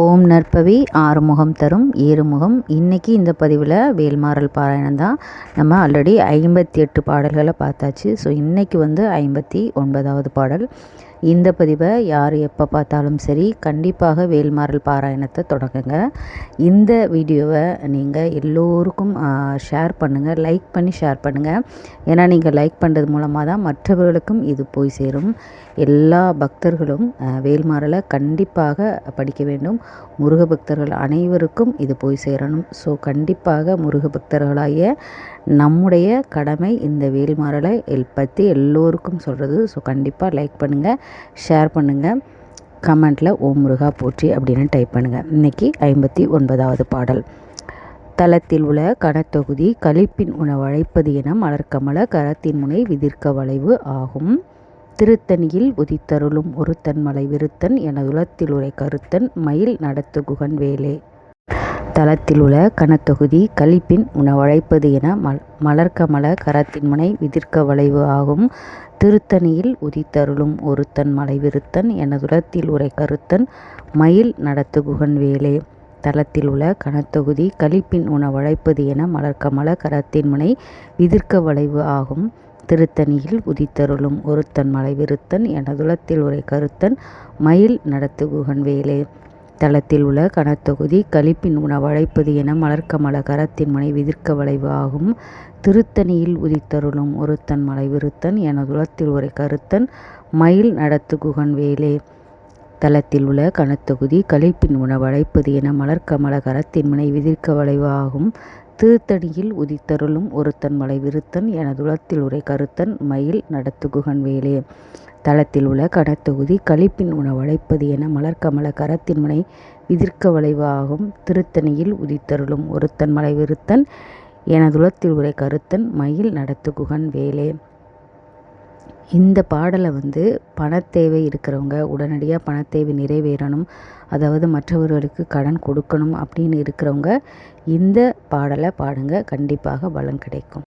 ஓம் நற்பவி ஆறுமுகம் தரும் ஏறுமுகம். இன்றைக்கி இந்த பதிவில் வேல்மாறல் பாராயணம் தான். நம்ம ஆல்ரெடி 58 பாடல்களை பார்த்தாச்சு. ஸோ இன்றைக்கி 59வது பாடல். இந்த பதிவை யார் எப்போ பார்த்தாலும் சரி கண்டிப்பாக வேல்மாறல் பாராயணத்தை தொடங்குங்க. இந்த வீடியோவை நீங்கள் எல்லோருக்கும் ஷேர் பண்ணுங்கள், லைக் பண்ணி ஷேர் பண்ணுங்கள். ஏன்னா நீங்கள் லைக் பண்ணுறது மூலமாக தான் மற்றவர்களுக்கும் இது போய் சேரும். எல்லா பக்தர்களும் வேல்மாறலை கண்டிப்பாக படிக்க வேண்டும். முருக பக்தர்கள் அனைவருக்கும் இது போய் சேரணும். ஸோ கண்டிப்பாக முருக பக்தர்களாகிய நம்முடைய கடமை இந்த வேல்மாறலை பற்றி எல்லோருக்கும் சொல்கிறது. ஸோ கண்டிப்பாக லைக் பண்ணுங்கள், ஷேர் பண்ணுங்கள், கமெண்ட்டில் ஓம் முருகா போற்றி அப்படின்னு டைப் பண்ணுங்கள். இன்றைக்கி 59வது பாடல். தலத்தில் உள்ள கனத்தொகுதி கழிப்பின் உணவழைப்பது என மலர்கமல கரத்தின் முனை விதிர்க்க வளைவு ஆகும். திருத்தணியில் உதித்தருளும் ஒருத்தன் மலை விருத்தன் எனதுலத்தில் உரை கருத்தன் மயில் நடத்து குகன் வேலே. தலத்தில் உள்ள கனத்தொகுதி கழிப்பின் உணவழைப்பது என மலர்கமல கரத்தின் முனை விதிர்க்க வளைவு ஆகும். திருத்தணியில் உதித்தருளும் ஒருத்தன் மலை விருத்தன் எனதுலத்தில் உரை கருத்தன் மயில் நடத்து குகன் வேலே. தலத்தில் உள்ள கனத்தொகுதி கழிப்பின் உணவழைப்பது என மலர்கமல கரத்தின் முனை விதிர்க்க வளைவு ஆகும். திருத்தணியில் உதித்தருளும் ஒருத்தன் மலை விருத்தன் எனதுலத்தில் உரை கருத்தன் மயில் நடத்து குகன் வேலே. தலத்தில் உள்ள கனத்தொகுதி கழிப்பின் உணவழைப்பது என மலர்கமல கரத்தின் முனை விதிர்க்க வளைவு ஆகும். திருத்தணியில் உதித்தருளும் ஒருத்தன் மலை விருத்தன் எனதுலத்தில் உரை கருத்தன் மயில் நடத்து குகன் வேலே. தலத்தில் உள்ள கனத்தொகுதி கழிப்பின் உணவழைப்பது என மலர்கமல கரத்தின் முனை விதிர்க்க வளைவு ஆகும். திருத்தணியில் உதித்தருளும் ஒருத்தன் மலை விருத்தன் எனதுலத்தில் உரை கருத்தன் மயில் நடத்து குகன் வேலே. தலத்தில் உள்ள கனத்தொகுதி கழிப்பின் உணவழைப்பது என மலர்கமல கரத்தின் முனை விதிர்க்க வளைவு ஆகும். திருத்தணியில் உதித்தருளும் ஒருத்தன் மலை விருத்தன் எனதுலத்தில் உரை கருத்தன் மயில் நடத்து குகன் வேலே. இந்த பாடலை பணத்தேவை இருக்கிறவங்க, உடனடியாக பணத்தேவை நிறைவேறணும், அதாவது மற்றவர்களுக்கு கடன் கொடுக்கணும் அப்படின்னு இருக்கிறவங்க இந்த பாடலை பாடுங்க. கண்டிப்பாக பலன் கிடைக்கும்.